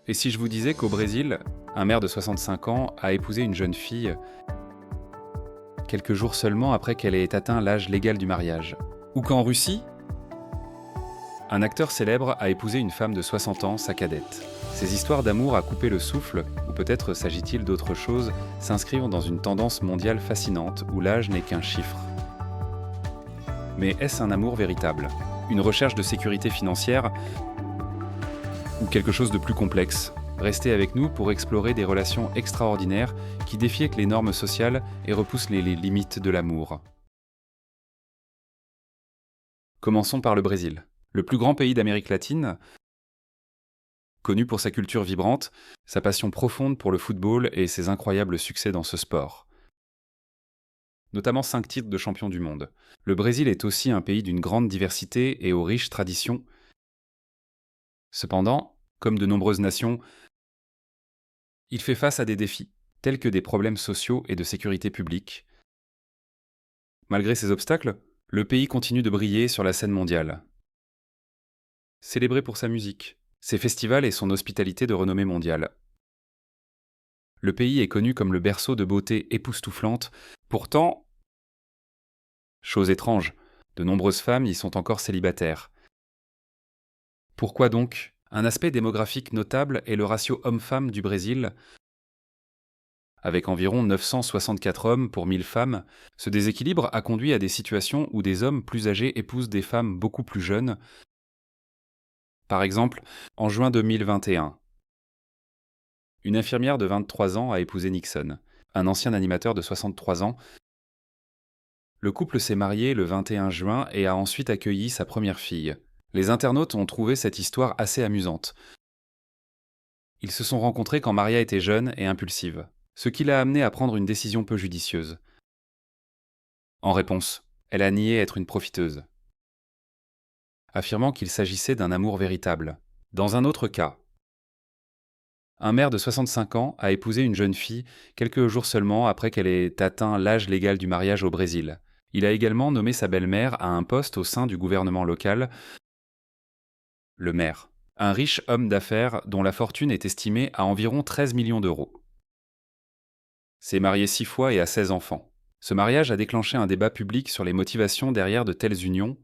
Et si je vous disais qu'au Brésil, un maire de 65 ans a épousé une jeune fille quelques jours seulement après qu'elle ait atteint l'âge légal du mariage? Ou qu'en Russie, un acteur célèbre a épousé une femme de 60 ans, sa cadette? Ces histoires d'amour à couper le souffle, ou peut-être s'agit-il d'autre chose, s'inscrivent dans une tendance mondiale fascinante où l'âge n'est qu'un chiffre. Mais est-ce un amour véritable? Une recherche de sécurité financière? Ou quelque chose de plus complexe? Restez avec nous pour explorer des relations extraordinaires qui défient les normes sociales et repoussent les limites de l'amour. Commençons par le Brésil. Le plus grand pays d'Amérique latine, connu pour sa culture vibrante, sa passion profonde pour le football et ses incroyables succès dans ce sport. Notamment 5 titres de champion du monde. Le Brésil est aussi un pays d'une grande diversité et aux riches traditions. Cependant, comme de nombreuses nations, il fait face à des défis, tels que des problèmes sociaux et de sécurité publique. Malgré ces obstacles, le pays continue de briller sur la scène mondiale. Célébré pour sa musique, ses festivals et son hospitalité de renommée mondiale. Le pays est connu comme le berceau de beauté époustouflante. Pourtant, chose étrange, de nombreuses femmes y sont encore célibataires. Pourquoi donc? Un aspect démographique notable est le ratio homme-femme du Brésil. Avec environ 964 hommes pour 1000 femmes, ce déséquilibre a conduit à des situations où des hommes plus âgés épousent des femmes beaucoup plus jeunes. Par exemple, en juin 2021, une infirmière de 23 ans a épousé Nixon, un ancien animateur de 63 ans. Le couple s'est marié le 21 juin et a ensuite accueilli sa première fille. Les internautes ont trouvé cette histoire assez amusante. Ils se sont rencontrés quand Maria était jeune et impulsive, ce qui l'a amenée à prendre une décision peu judicieuse. En réponse, elle a nié être une profiteuse, affirmant qu'il s'agissait d'un amour véritable. Dans un autre cas, un maire de 65 ans a épousé une jeune fille quelques jours seulement après qu'elle ait atteint l'âge légal du mariage au Brésil. Il a également nommé sa belle-mère à un poste au sein du gouvernement local, le maire, un riche homme d'affaires dont la fortune est estimée à environ 13 millions d'euros. S'est marié 6 fois et a 16 enfants. Ce mariage a déclenché un débat public sur les motivations derrière de telles unions.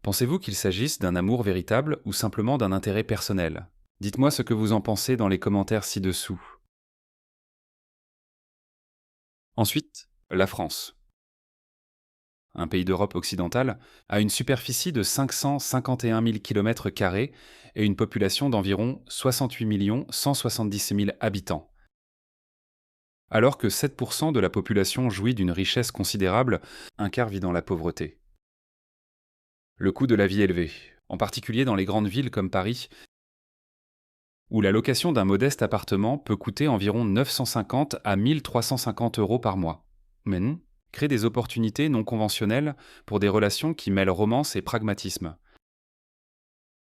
Pensez-vous qu'il s'agisse d'un amour véritable ou simplement d'un intérêt personnel? Dites-moi ce que vous en pensez dans les commentaires ci-dessous. Ensuite, la France, un pays d'Europe occidentale, a une superficie de 551 000 km² et une population d'environ 68 170 000 habitants. Alors que 7% de la population jouit d'une richesse considérable, un quart vit dans la pauvreté. Le coût de la vie élevé, en particulier dans les grandes villes comme Paris, où la location d'un modeste appartement peut coûter environ 950 à 1350 euros par mois. Mais non, crée des opportunités non conventionnelles pour des relations qui mêlent romance et pragmatisme.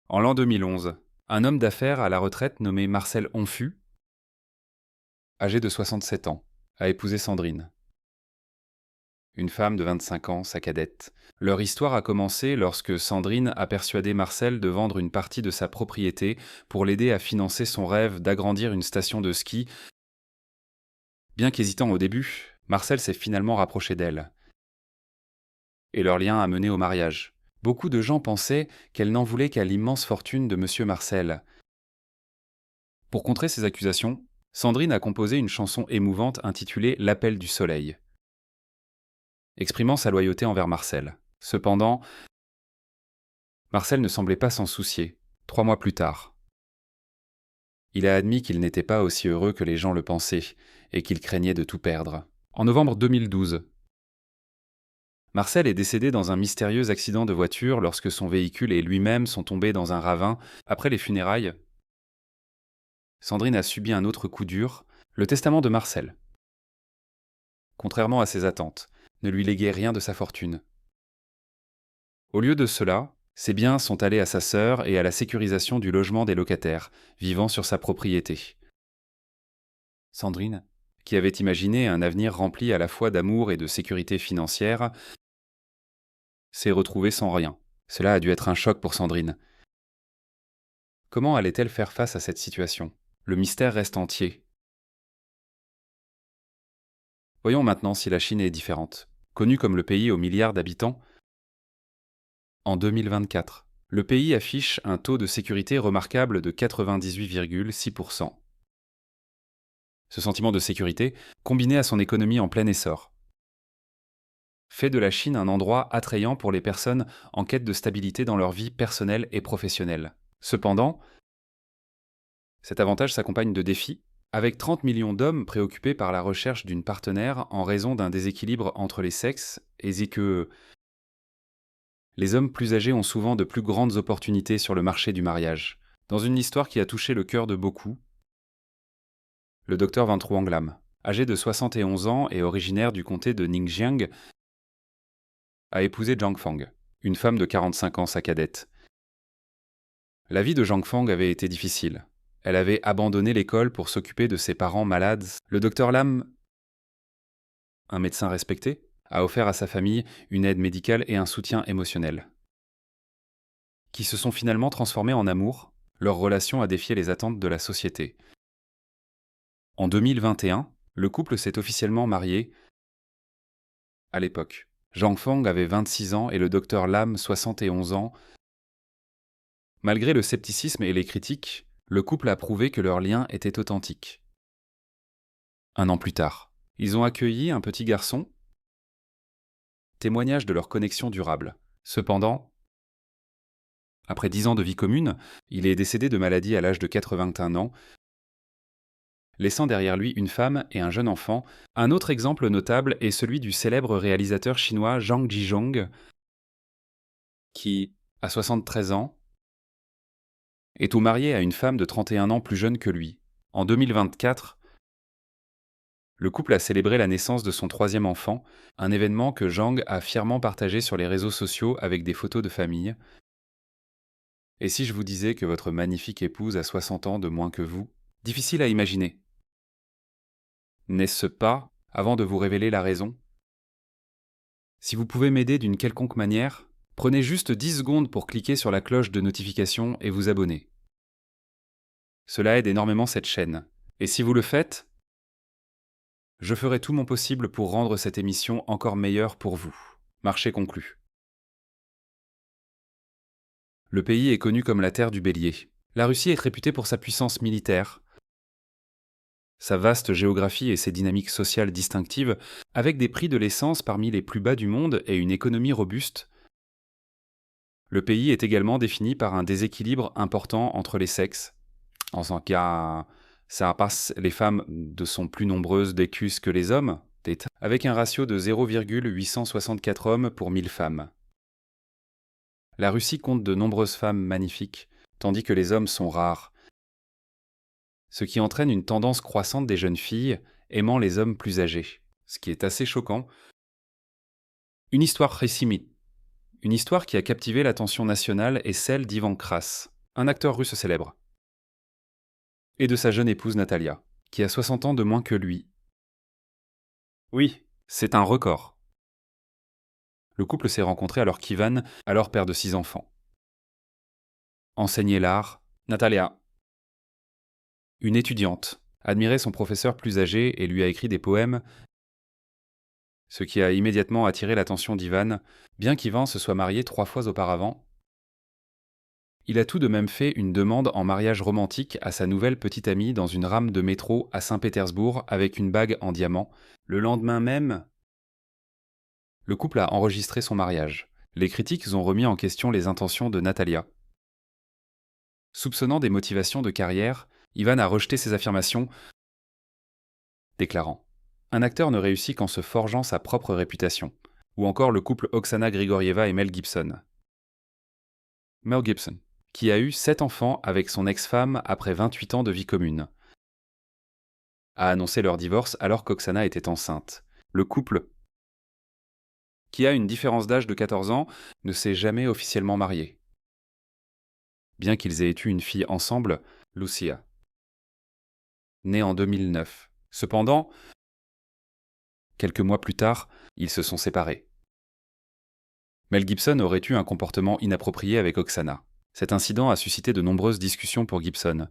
En l'an 2011, un homme d'affaires à la retraite nommé Marcel Onfus, âgé de 67 ans, a épousé Sandrine, une femme de 25 ans, sa cadette. Leur histoire a commencé lorsque Sandrine a persuadé Marcel de vendre une partie de sa propriété pour l'aider à financer son rêve d'agrandir une station de ski. Bien qu'hésitant au début, Marcel s'est finalement rapproché d'elle. Et leur lien a mené au mariage. Beaucoup de gens pensaient qu'elle n'en voulait qu'à l'immense fortune de Monsieur Marcel. Pour contrer ces accusations, Sandrine a composé une chanson émouvante intitulée L'appel du soleil, exprimant sa loyauté envers Marcel. Cependant, Marcel ne semblait pas s'en soucier. 3 mois plus tard, il a admis qu'il n'était pas aussi heureux que les gens le pensaient et qu'il craignait de tout perdre. En novembre 2012, Marcel est décédé dans un mystérieux accident de voiture lorsque son véhicule et lui-même sont tombés dans un ravin. Après les funérailles, Sandrine a subi un autre coup dur, le testament de Marcel. Contrairement à ses attentes, ne lui léguait rien de sa fortune. Au lieu de cela, ses biens sont allés à sa sœur et à la sécurisation du logement des locataires, vivant sur sa propriété. Sandrine, qui avait imaginé un avenir rempli à la fois d'amour et de sécurité financière, s'est retrouvée sans rien. Cela a dû être un choc pour Sandrine. Comment allait-elle faire face à cette situation? Le mystère reste entier. Voyons maintenant si la Chine est différente. Connue comme le pays aux milliards d'habitants, en 2024, le pays affiche un taux de sécurité remarquable de 98,6%. Ce sentiment de sécurité, combiné à son économie en plein essor, fait de la Chine un endroit attrayant pour les personnes en quête de stabilité dans leur vie personnelle et professionnelle. Cependant, cet avantage s'accompagne de défis, avec 30 millions d'hommes préoccupés par la recherche d'une partenaire en raison d'un déséquilibre entre les sexes, et que les hommes plus âgés ont souvent de plus grandes opportunités sur le marché du mariage. Dans une histoire qui a touché le cœur de beaucoup, le docteur Van Truong Lam, âgé de 71 ans et originaire du comté de Ningxiang, a épousé Zhang Fang, une femme de 45 ans, sa cadette. La vie de Zhang Fang avait été difficile. Elle avait abandonné l'école pour s'occuper de ses parents malades. Le docteur Lam, un médecin respecté, a offert à sa famille une aide médicale et un soutien émotionnel, qui se sont finalement transformés en amour. Leur relation a défié les attentes de la société. En 2021, le couple s'est officiellement marié. À l'époque, Zhang Fang avait 26 ans et le docteur Lam 71 ans. Malgré le scepticisme et les critiques, le couple a prouvé que leur lien était authentique. Un an plus tard, ils ont accueilli un petit garçon, témoignage de leur connexion durable. Cependant, après 10 ans de vie commune, il est décédé de maladie à l'âge de 81 ans, laissant derrière lui une femme et un jeune enfant. Un autre exemple notable est celui du célèbre réalisateur chinois Zhang Yizhong, qui, à 73 ans, est tout marié à une femme de 31 ans plus jeune que lui. En 2024, le couple a célébré la naissance de son troisième enfant, un événement que Zhang a fièrement partagé sur les réseaux sociaux avec des photos de famille. Et si je vous disais que votre magnifique épouse a 60 ans de moins que vous? Difficile à imaginer. N'est-ce pas, avant de vous révéler la raison? Si vous pouvez m'aider d'une quelconque manière, prenez juste 10 secondes pour cliquer sur la cloche de notification et vous abonner. Cela aide énormément cette chaîne. Et si vous le faites, je ferai tout mon possible pour rendre cette émission encore meilleure pour vous. Marché conclu. Le pays est connu comme la terre du bélier. La Russie est réputée pour sa puissance militaire, sa vaste géographie et ses dynamiques sociales distinctives, avec des prix de l'essence parmi les plus bas du monde et une économie robuste. Le pays est également défini par un déséquilibre important entre les sexes, en ce cas, ça passe, les femmes sont plus nombreuses d'écus que les hommes, avec un ratio de 0,864 hommes pour 1000 femmes. La Russie compte de nombreuses femmes magnifiques, tandis que les hommes sont rares, ce qui entraîne une tendance croissante des jeunes filles aimant les hommes plus âgés, ce qui est assez choquant. Une histoire récimite, une histoire qui a captivé l'attention nationale est celle d'Ivan Kras, un acteur russe célèbre, et de sa jeune épouse Natalia, qui a 60 ans de moins que lui. Oui, c'est un record. Le couple s'est rencontré alors qu'Ivan, alors père de 6 enfants, enseignait l'art. Natalia, une étudiante, admirait son professeur plus âgé et lui a écrit des poèmes, ce qui a immédiatement attiré l'attention d'Ivan, bien qu'Ivan se soit marié 3 fois auparavant. Il a tout de même fait une demande en mariage romantique à sa nouvelle petite amie dans une rame de métro à Saint-Pétersbourg avec une bague en diamant. Le lendemain même, le couple a enregistré son mariage. Les critiques ont remis en question les intentions de Natalia. Soupçonnant des motivations de carrière, Ivan a rejeté ces affirmations, déclarant « Un acteur ne réussit qu'en se forgeant sa propre réputation », ou encore le couple Oksana Grigorieva et Mel Gibson. Mel Gibson, qui a eu 7 enfants avec son ex-femme après 28 ans de vie commune, a annoncé leur divorce alors qu'Oksana était enceinte. Le couple, qui a une différence d'âge de 14 ans, ne s'est jamais officiellement marié, bien qu'ils aient eu une fille ensemble, Lucia, née en 2009. Cependant, quelques mois plus tard, ils se sont séparés. Mel Gibson aurait eu un comportement inapproprié avec Oksana. Cet incident a suscité de nombreuses discussions pour Gibson,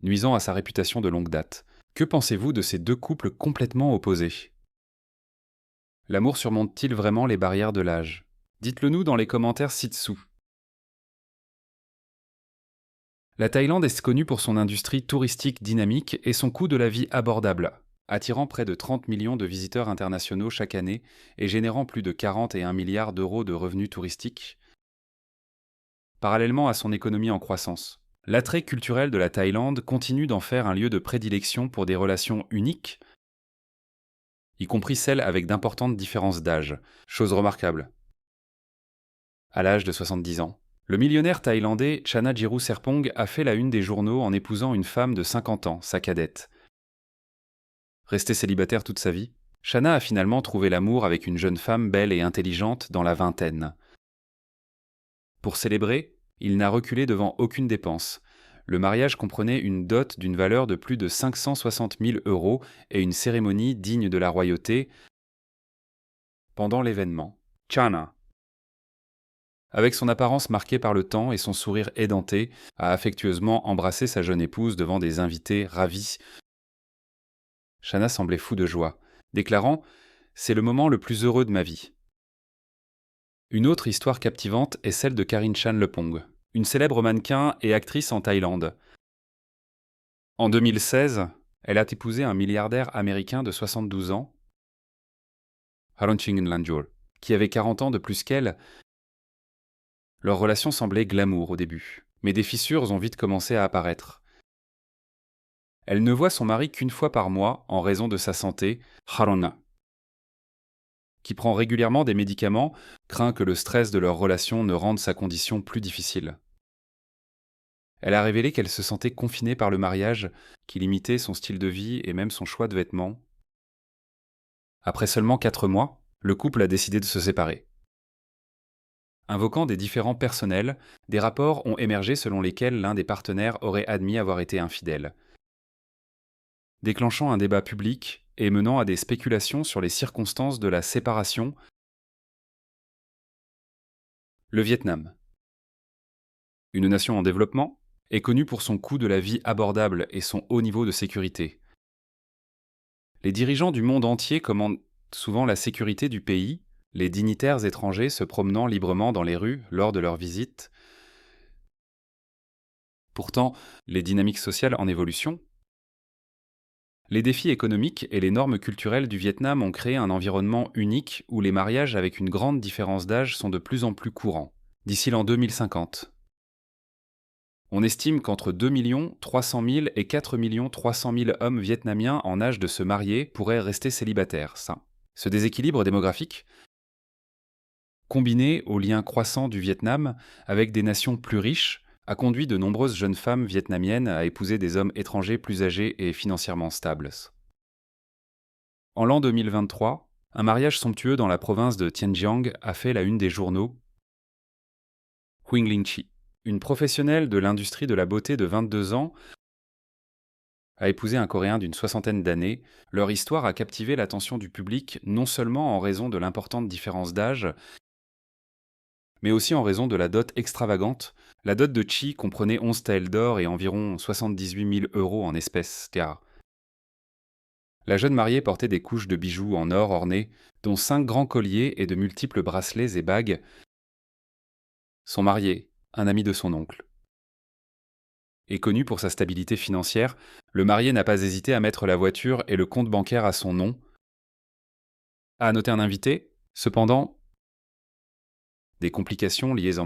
nuisant à sa réputation de longue date. Que pensez-vous de ces deux couples complètement opposés? L'amour surmonte-t-il vraiment les barrières de l'âge? Dites-le nous dans les commentaires ci-dessous. La Thaïlande est connue pour son industrie touristique dynamique et son coût de la vie abordable, attirant près de 30 millions de visiteurs internationaux chaque année et générant plus de 41 milliards d'euros de revenus touristiques, parallèlement à son économie en croissance. L'attrait culturel de la Thaïlande continue d'en faire un lieu de prédilection pour des relations uniques, y compris celles avec d'importantes différences d'âge. Chose remarquable. À l'âge de 70 ans, le millionnaire thaïlandais Chanajiro Serpong a fait la une des journaux en épousant une femme de 50 ans, sa cadette. Resté célibataire toute sa vie, Chana a finalement trouvé l'amour avec une jeune femme belle et intelligente dans la vingtaine. Pour célébrer, il n'a reculé devant aucune dépense. Le mariage comprenait une dot d'une valeur de plus de 560 000 euros et une cérémonie digne de la royauté. Pendant l'événement, Chana, avec son apparence marquée par le temps et son sourire édenté, a affectueusement embrassé sa jeune épouse devant des invités ravis. Chana semblait fou de joie, déclarant « C'est le moment le plus heureux de ma vie ». Une autre histoire captivante est celle de Karine Chan-Lepong, une célèbre mannequin et actrice en Thaïlande. En 2016, elle a épousé un milliardaire américain de 72 ans, Haronching Lanjol, qui avait 40 ans de plus qu'elle. Leur relation semblait glamour au début, mais des fissures ont vite commencé à apparaître. Elle ne voit son mari qu'une fois par mois en raison de sa santé, Harona, qui prend régulièrement des médicaments, craint que le stress de leur relation ne rende sa condition plus difficile. Elle a révélé qu'elle se sentait confinée par le mariage, qui limitait son style de vie et même son choix de vêtements. Après seulement 4 mois, le couple a décidé de se séparer. Invoquant des différends personnels, des rapports ont émergé selon lesquels l'un des partenaires aurait admis avoir été infidèle, déclenchant un débat public et menant à des spéculations sur les circonstances de la séparation. Le Vietnam, une nation en développement, est connue pour son coût de la vie abordable et son haut niveau de sécurité. Les dirigeants du monde entier commandent souvent la sécurité du pays, les dignitaires étrangers se promenant librement dans les rues lors de leurs visites. Pourtant, les dynamiques sociales en évolution, les défis économiques et les normes culturelles du Vietnam ont créé un environnement unique où les mariages avec une grande différence d'âge sont de plus en plus courants, d'ici l'an 2050. On estime qu'entre 2 300 000 et 4 300 000 hommes vietnamiens en âge de se marier pourraient rester célibataires. Ce déséquilibre démographique, combiné aux liens croissants du Vietnam avec des nations plus riches, a conduit de nombreuses jeunes femmes vietnamiennes à épouser des hommes étrangers plus âgés et financièrement stables. En l'an 2023, un mariage somptueux dans la province de Tiên Giang a fait la une des journaux. Huỳnh Linh Chi, une professionnelle de l'industrie de la beauté de 22 ans, a épousé un Coréen d'une soixantaine d'années. Leur histoire a captivé l'attention du public non seulement en raison de l'importante différence d'âge, mais aussi en raison de la dot extravagante. La dot de Chi comprenait 11 taels d'or et environ 78 000 euros en espèces, car la jeune mariée portait des couches de bijoux en or ornés, dont 5 grands colliers et de multiples bracelets et bagues. Son marié, un ami de son oncle. Et connu pour sa stabilité financière, le marié n'a pas hésité à mettre la voiture et le compte bancaire à son nom. À noter un invité, cependant, des complications liées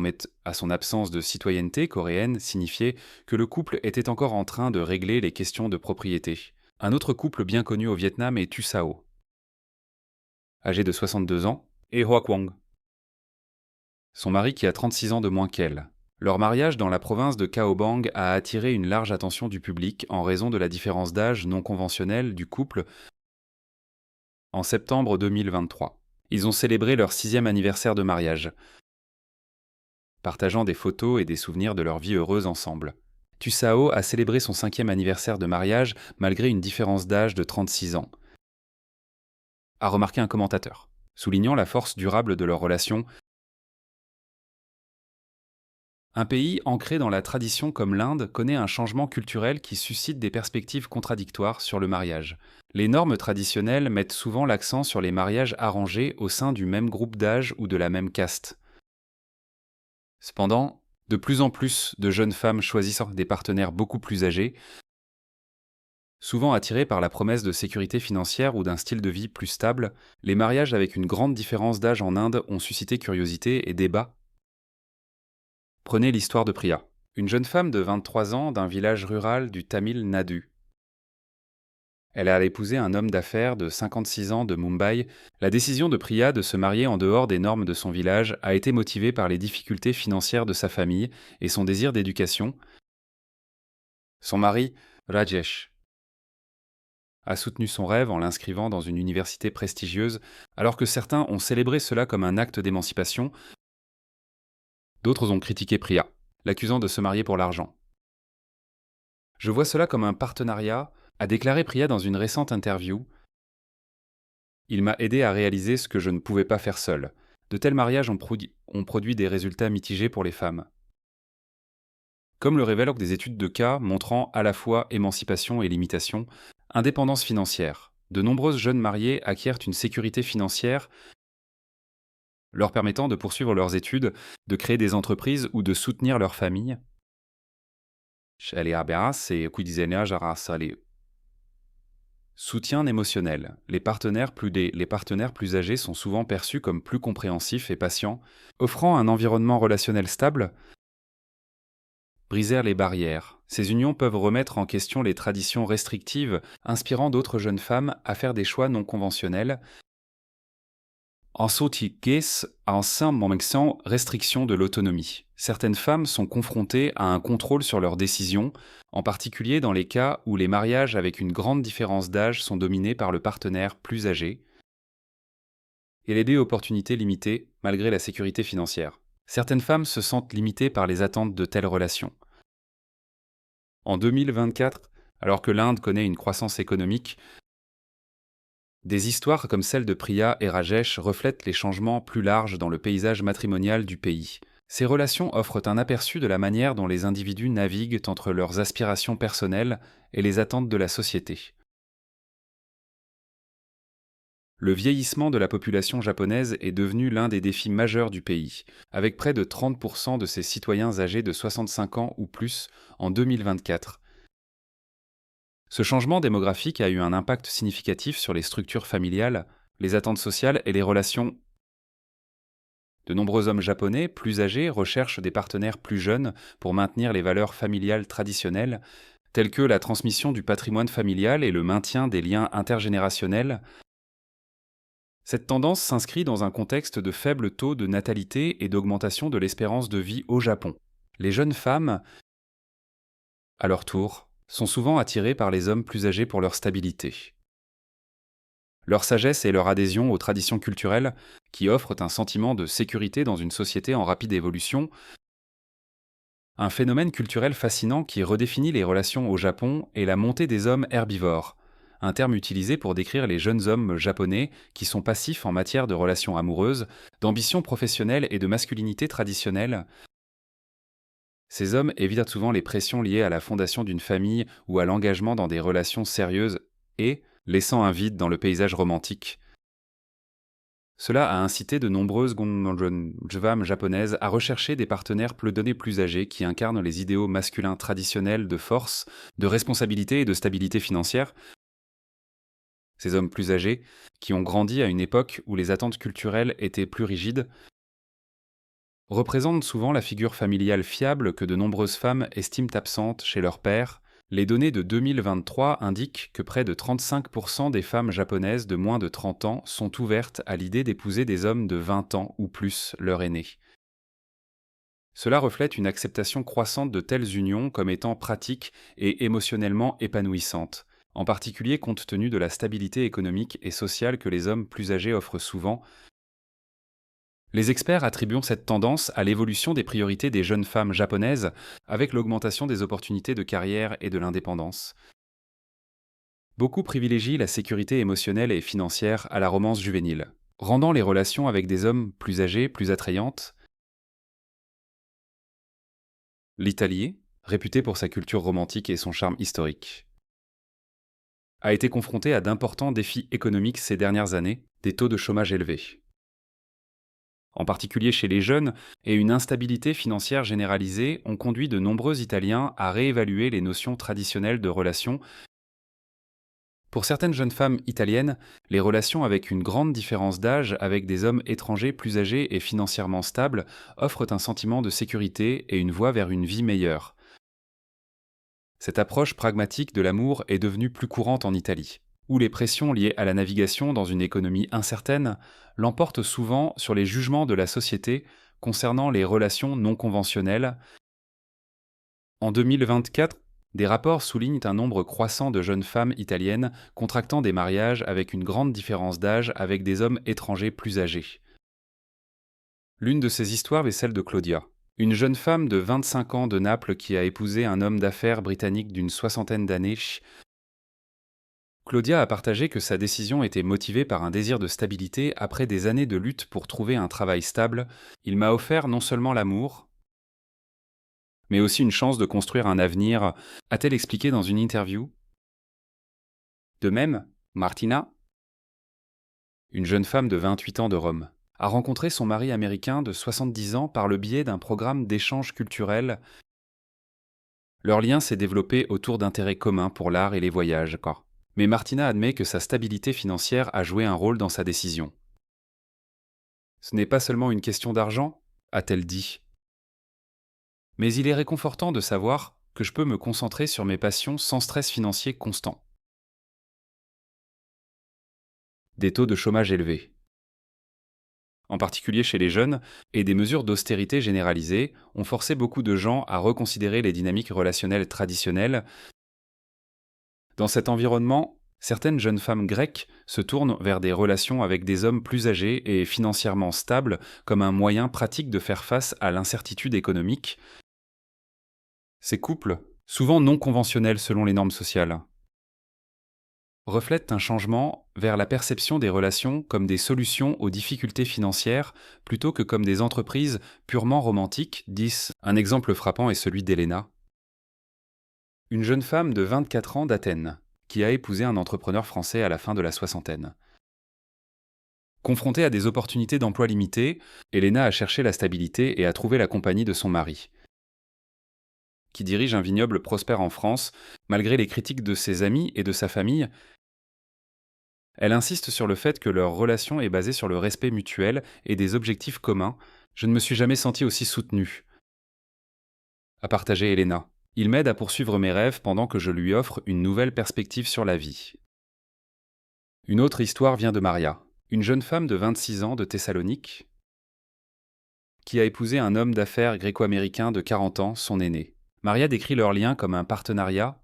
à son absence de citoyenneté coréenne signifiaient que le couple était encore en train de régler les questions de propriété. Un autre couple bien connu au Vietnam est Tu Sao, âgé de 62 ans, et Hoa Quang, son mari qui a 36 ans de moins qu'elle. Leur mariage dans la province de Cao Bang a attiré une large attention du public en raison de la différence d'âge non conventionnelle du couple. En septembre 2023, ils ont célébré leur 6e anniversaire de mariage, partageant des photos et des souvenirs de leur vie heureuse ensemble. Tu Sao a célébré son 5e anniversaire de mariage malgré une différence d'âge de 36 ans, a remarqué un commentateur, soulignant la force durable de leur relation. Un pays ancré dans la tradition comme l'Inde connaît un changement culturel qui suscite des perspectives contradictoires sur le mariage. Les normes traditionnelles mettent souvent l'accent sur les mariages arrangés au sein du même groupe d'âge ou de la même caste. Cependant, de plus en plus de jeunes femmes choisissent des partenaires beaucoup plus âgés, souvent attirés par la promesse de sécurité financière ou d'un style de vie plus stable. Les mariages avec une grande différence d'âge en Inde ont suscité curiosité et débat. Prenez l'histoire de Priya, une jeune femme de 23 ans d'un village rural du Tamil Nadu. Elle a épousé un homme d'affaires de 56 ans de Mumbai. La décision de Priya de se marier en dehors des normes de son village a été motivée par les difficultés financières de sa famille et son désir d'éducation. Son mari, Rajesh, a soutenu son rêve en l'inscrivant dans une université prestigieuse. Alors que certains ont célébré cela comme un acte d'émancipation, d'autres ont critiqué Priya, l'accusant de se marier pour l'argent. Je vois cela comme un partenariat, a déclaré Priya dans une récente interview. Il m'a aidé à réaliser ce que je ne pouvais pas faire seul. De tels mariages ont produit des résultats mitigés pour les femmes. Comme le révèlent des études de cas montrant à la fois émancipation et limitation, indépendance financière. De nombreuses jeunes mariées acquièrent une sécurité financière leur permettant de poursuivre leurs études, de créer des entreprises ou de soutenir leur famille. Soutien émotionnel. Les partenaires plus âgés sont souvent perçus comme plus compréhensifs et patients, offrant un environnement relationnel stable. Briser les barrières. Ces unions peuvent remettre en question les traditions restrictives, inspirant d'autres jeunes femmes à faire des choix non conventionnels. En restriction de l'autonomie. Certaines femmes sont confrontées à un contrôle sur leurs décisions, en particulier dans les cas où les mariages avec une grande différence d'âge sont dominés par le partenaire plus âgé, et les opportunités limitées malgré la sécurité financière. Certaines femmes se sentent limitées par les attentes de telles relations. En 2024, alors que l'Inde connaît une croissance économique, des histoires comme celle de Priya et Rajesh reflètent les changements plus larges dans le paysage matrimonial du pays. Ces relations offrent un aperçu de la manière dont les individus naviguent entre leurs aspirations personnelles et les attentes de la société. Le vieillissement de la population japonaise est devenu l'un des défis majeurs du pays, avec près de 30% de ses citoyens âgés de 65 ans ou plus en 2024. Ce changement démographique a eu un impact significatif sur les structures familiales, les attentes sociales et les relations. De nombreux hommes japonais, plus âgés, recherchent des partenaires plus jeunes pour maintenir les valeurs familiales traditionnelles, telles que la transmission du patrimoine familial et le maintien des liens intergénérationnels. Cette tendance s'inscrit dans un contexte de faible taux de natalité et d'augmentation de l'espérance de vie au Japon. Les jeunes femmes, à leur tour, sont souvent attirées par les hommes plus âgés pour leur stabilité. Leur sagesse et leur adhésion aux traditions culturelles, qui offrent un sentiment de sécurité dans une société en rapide évolution, un phénomène culturel fascinant qui redéfinit les relations au Japon est la montée des hommes herbivores, un terme utilisé pour décrire les jeunes hommes japonais qui sont passifs en matière de relations amoureuses, d'ambition professionnelle et de masculinité traditionnelle. Ces hommes évitent souvent les pressions liées à la fondation d'une famille ou à l'engagement dans des relations sérieuses et, laissant un vide dans le paysage romantique. Cela a incité de nombreuses femmes japonaises à rechercher des partenaires plus âgés qui incarnent les idéaux masculins traditionnels de force, de responsabilité et de stabilité financière. Ces hommes plus âgés, qui ont grandi à une époque où les attentes culturelles étaient plus rigides, représentent souvent la figure familiale fiable que de nombreuses femmes estiment absente chez leur père. Les données de 2023 indiquent que près de 35% des femmes japonaises de moins de 30 ans sont ouvertes à l'idée d'épouser des hommes de 20 ans ou plus, leur aînés. Cela reflète une acceptation croissante de telles unions comme étant pratiques et émotionnellement épanouissantes, en particulier compte tenu de la stabilité économique et sociale que les hommes plus âgés offrent souvent. Les experts attribuent cette tendance à l'évolution des priorités des jeunes femmes japonaises avec l'augmentation des opportunités de carrière et de l'indépendance. Beaucoup privilégient la sécurité émotionnelle et financière à la romance juvénile, rendant les relations avec des hommes plus âgés plus attrayantes. L'Italie, réputée pour sa culture romantique et son charme historique, a été confrontée à d'importants défis économiques ces dernières années, des taux de chômage élevés, en particulier chez les jeunes, et une instabilité financière généralisée ont conduit de nombreux Italiens à réévaluer les notions traditionnelles de relations. Pour certaines jeunes femmes italiennes, les relations avec une grande différence d'âge avec des hommes étrangers plus âgés et financièrement stables offrent un sentiment de sécurité et une voie vers une vie meilleure. Cette approche pragmatique de l'amour est devenue plus courante en Italie, où les pressions liées à la navigation dans une économie incertaine l'emportent souvent sur les jugements de la société concernant les relations non conventionnelles. En 2024, des rapports soulignent un nombre croissant de jeunes femmes italiennes contractant des mariages avec une grande différence d'âge avec des hommes étrangers plus âgés. L'une de ces histoires est celle de Claudia, une jeune femme de 25 ans de Naples qui a épousé un homme d'affaires britannique d'une soixantaine d'années. Claudia a partagé que sa décision était motivée par un désir de stabilité après des années de lutte pour trouver un travail stable. Il m'a offert non seulement l'amour, mais aussi une chance de construire un avenir, a-t-elle expliqué dans une interview. De même, Martina, une jeune femme de 28 ans de Rome, a rencontré son mari américain de 70 ans par le biais d'un programme d'échange culturel. Leur lien s'est développé autour d'intérêts communs pour l'art et les voyages. Mais Martina admet que sa stabilité financière a joué un rôle dans sa décision. Ce n'est pas seulement une question d'argent, a-t-elle dit. Mais il est réconfortant de savoir que je peux me concentrer sur mes passions sans stress financier constant. Des taux de chômage élevés, en particulier chez les jeunes, et des mesures d'austérité généralisées ont forcé beaucoup de gens à reconsidérer les dynamiques relationnelles traditionnelles. Dans cet environnement, certaines jeunes femmes grecques se tournent vers des relations avec des hommes plus âgés et financièrement stables comme un moyen pratique de faire face à l'incertitude économique. Ces couples, souvent non conventionnels selon les normes sociales, reflètent un changement vers la perception des relations comme des solutions aux difficultés financières plutôt que comme des entreprises purement romantiques, disent. Un exemple frappant est celui d'Elena, une jeune femme de 24 ans d'Athènes, qui a épousé un entrepreneur français à la fin de la soixantaine. Confrontée à des opportunités d'emploi limitées, Elena a cherché la stabilité et a trouvé la compagnie de son mari, qui dirige un vignoble prospère en France, malgré les critiques de ses amis et de sa famille. Elle insiste sur le fait que leur relation est basée sur le respect mutuel et des objectifs communs. Je ne me suis jamais sentie aussi soutenue, a partagé Elena. Il m'aide à poursuivre mes rêves pendant que je lui offre une nouvelle perspective sur la vie. Une autre histoire vient de Maria, une jeune femme de 26 ans de Thessalonique, qui a épousé un homme d'affaires gréco-américain de 40 ans, son aîné. Maria décrit leur lien comme un partenariat,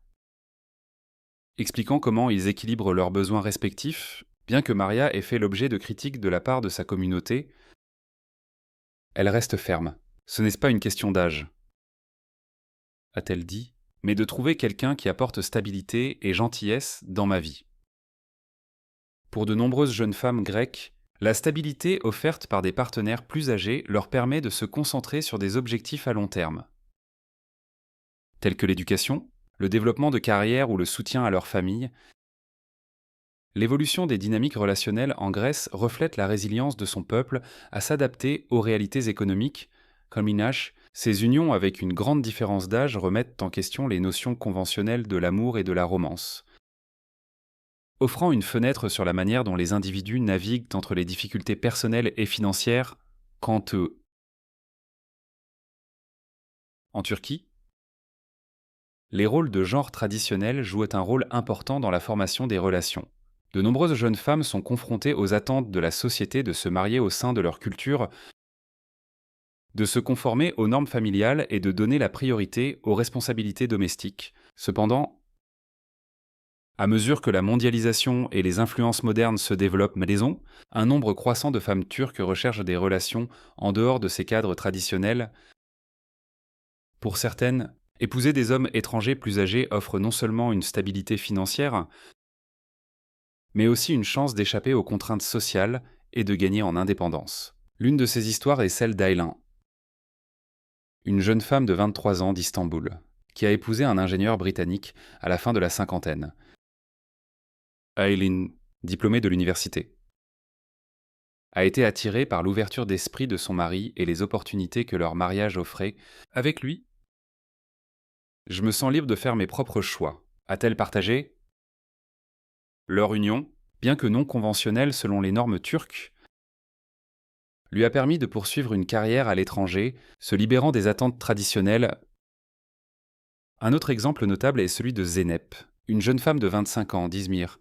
expliquant comment ils équilibrent leurs besoins respectifs. Bien que Maria ait fait l'objet de critiques de la part de sa communauté, elle reste ferme. Ce n'est pas une question d'âge, a-t-elle dit, mais de trouver quelqu'un qui apporte stabilité et gentillesse dans ma vie. Pour de nombreuses jeunes femmes grecques, la stabilité offerte par des partenaires plus âgés leur permet de se concentrer sur des objectifs à long terme, tels que l'éducation, le développement de carrière ou le soutien à leur famille. L'évolution des dynamiques relationnelles en Grèce reflète la résilience de son peuple à s'adapter aux réalités économiques. Comme Minache, ces unions avec une grande différence d'âge remettent en question les notions conventionnelles de l'amour et de la romance, offrant une fenêtre sur la manière dont les individus naviguent entre les difficultés personnelles et financières. Quant eux, en Turquie, les rôles de genre traditionnels jouent un rôle important dans la formation des relations. De nombreuses jeunes femmes sont confrontées aux attentes de la société de se marier au sein de leur culture, de se conformer aux normes familiales et de donner la priorité aux responsabilités domestiques. Cependant, à mesure que la mondialisation et les influences modernes se développent à maison, un nombre croissant de femmes turques recherchent des relations en dehors de ces cadres traditionnels. Pour certaines, épouser des hommes étrangers plus âgés offre non seulement une stabilité financière, mais aussi une chance d'échapper aux contraintes sociales et de gagner en indépendance. L'une de ces histoires est celle d'Aylin, une jeune femme de 23 ans d'Istanbul, qui a épousé un ingénieur britannique à la fin de la cinquantaine. Aileen, diplômée de l'université, a été attirée par l'ouverture d'esprit de son mari et les opportunités que leur mariage offrait. Avec lui, je me sens libre de faire mes propres choix, a-t-elle partagé. Leur union, bien que non conventionnelle selon les normes turques, lui a permis de poursuivre une carrière à l'étranger, se libérant des attentes traditionnelles. Un autre exemple notable est celui de Zeynep, une jeune femme de 25 ans d'Izmir,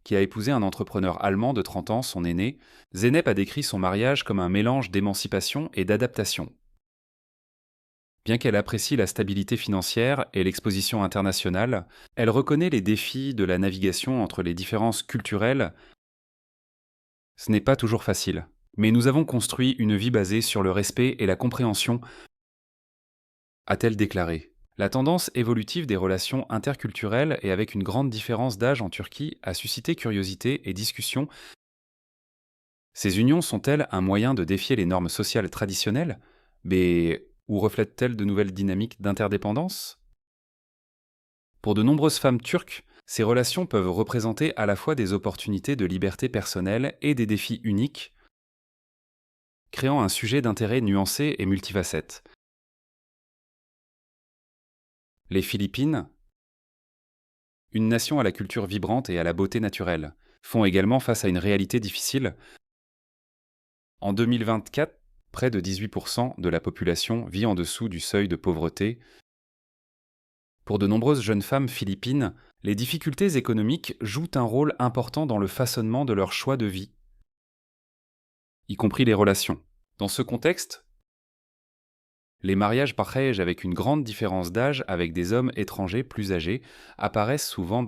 qui a épousé un entrepreneur allemand de 30 ans, son aîné. Zeynep a décrit son mariage comme un mélange d'émancipation et d'adaptation. Bien qu'elle apprécie la stabilité financière et l'exposition internationale, elle reconnaît les défis de la navigation entre les différences culturelles. Ce n'est pas toujours facile, mais nous avons construit une vie basée sur le respect et la compréhension, a-t-elle déclaré. La tendance évolutive des relations interculturelles et avec une grande différence d'âge en Turquie a suscité curiosité et discussion. Ces unions sont-elles un moyen de défier les normes sociales traditionnelles, mais ou reflètent-elles de nouvelles dynamiques d'interdépendance? Pour de nombreuses femmes turques, ces relations peuvent représenter à la fois des opportunités de liberté personnelle et des défis uniques, créant un sujet d'intérêt nuancé et multifacette. Les Philippines, une nation à la culture vibrante et à la beauté naturelle, font également face à une réalité difficile. En 2024, près de 18% de la population vit en dessous du seuil de pauvreté. Pour de nombreuses jeunes femmes philippines, les difficultés économiques jouent un rôle important dans le façonnement de leur choix de vie, y compris les relations. Dans ce contexte, les mariages pareils avec une grande différence d'âge avec des hommes étrangers plus âgés apparaissent souvent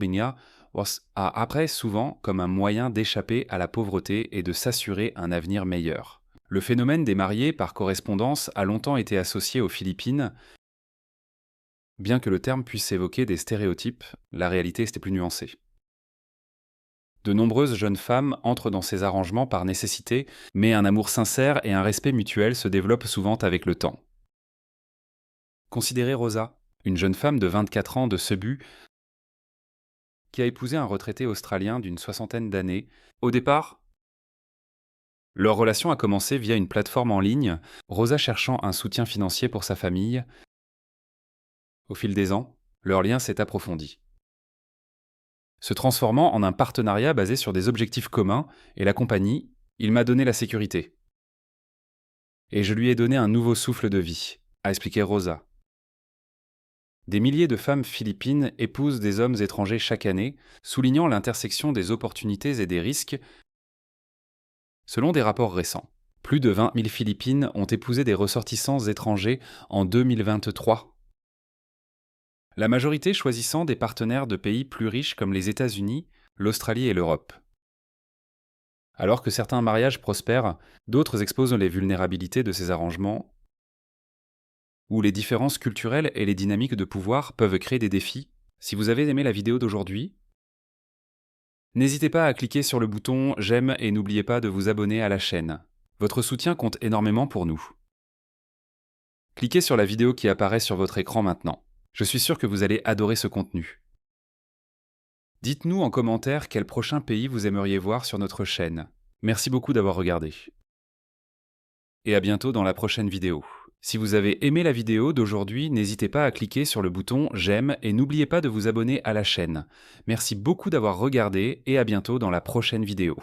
comme un moyen d'échapper à la pauvreté et de s'assurer un avenir meilleur. Le phénomène des mariés par correspondance a longtemps été associé aux Philippines. Bien que le terme puisse évoquer des stéréotypes, la réalité était plus nuancée. De nombreuses jeunes femmes entrent dans ces arrangements par nécessité, mais un amour sincère et un respect mutuel se développent souvent avec le temps. Considérez Rosa, une jeune femme de 24 ans de Cebu, qui a épousé un retraité australien d'une soixantaine d'années. Au départ, leur relation a commencé via une plateforme en ligne, Rosa cherchant un soutien financier pour sa famille. Au fil des ans, leur lien s'est approfondi, se transformant en un partenariat basé sur des objectifs communs et la compagnie. Il m'a donné la sécurité. Et je lui ai donné un nouveau souffle de vie, a expliqué Rosa. Des milliers de femmes philippines épousent des hommes étrangers chaque année, soulignant l'intersection des opportunités et des risques. Selon des rapports récents, plus de 20 000 Philippines ont épousé des ressortissants étrangers en 2023. La majorité choisissant des partenaires de pays plus riches comme les États-Unis, l'Australie et l'Europe. Alors que certains mariages prospèrent, d'autres exposent les vulnérabilités de ces arrangements, où les différences culturelles et les dynamiques de pouvoir peuvent créer des défis. Si vous avez aimé la vidéo d'aujourd'hui, n'hésitez pas à cliquer sur le bouton j'aime et n'oubliez pas de vous abonner à la chaîne. Votre soutien compte énormément pour nous. Cliquez sur la vidéo qui apparaît sur votre écran maintenant. Je suis sûr que vous allez adorer ce contenu. Dites-nous en commentaire quel prochain pays vous aimeriez voir sur notre chaîne. Merci beaucoup d'avoir regardé. Et à bientôt dans la prochaine vidéo. Si vous avez aimé la vidéo d'aujourd'hui, n'hésitez pas à cliquer sur le bouton j'aime et n'oubliez pas de vous abonner à la chaîne. Merci beaucoup d'avoir regardé et à bientôt dans la prochaine vidéo.